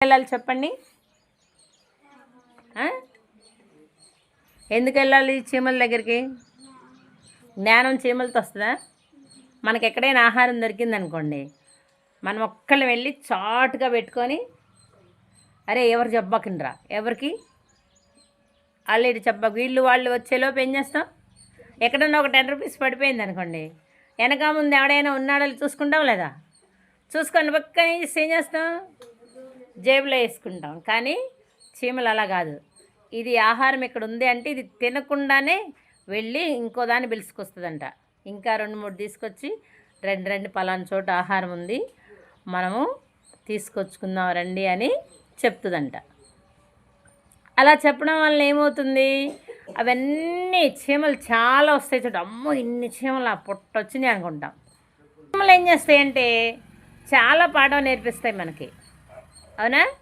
వెళ్ళాలి చెప్పండి? ఎందుకు వెళ్ళాలి చీమల దగ్గరికి? జ్ఞానం చీమలతో వస్తుందా? మనకి ఎక్కడైనా ఆహారం దొరికిందనుకోండి, మనం ఒక్కళ్ళు వెళ్ళి చాటుగా పెట్టుకొని, అరే ఎవరు చెప్పకిండ్రా, ఎవరికి ఆల్రెడీ చెప్పక వీళ్ళు వాళ్ళు వచ్చేలోపు ఏం చేస్తాం? ఎక్కడన్నా ఒక 10 రూపీస్ పడిపోయింది అనుకోండి, వెనక ముందు ఎవడైనా ఉన్నాడో చూసుకుంటాం లేదా? చూసుకొని పక్కన ఏం చేస్తాం? జేబులో వేసుకుంటాం. కానీ చీమలు అలా కాదు. ఇది ఆహారం ఇక్కడ ఉంది అంటే ఇది తినకుండానే వెళ్ళి ఇంకో దాన్ని పిలుచుకొస్తుందంట. ఇంకా 2-3 తీసుకొచ్చి రండి పలానా చోట ఆహారం ఉంది, మనము తీసుకొచ్చుకుందాం రండి అని చెప్తుందంట. అలా చెప్పడం వల్ల ఏమవుతుంది? అవన్నీ చీమలు చాలా వస్తాయి చూడ. అమ్మో ఇన్ని చీమలు పొట్టొచ్చింది అనుకుంటాం. చీమలు ఏం చేస్తాయంటే చాలా పాఠం నేర్పిస్తాయి మనకి, అవునా?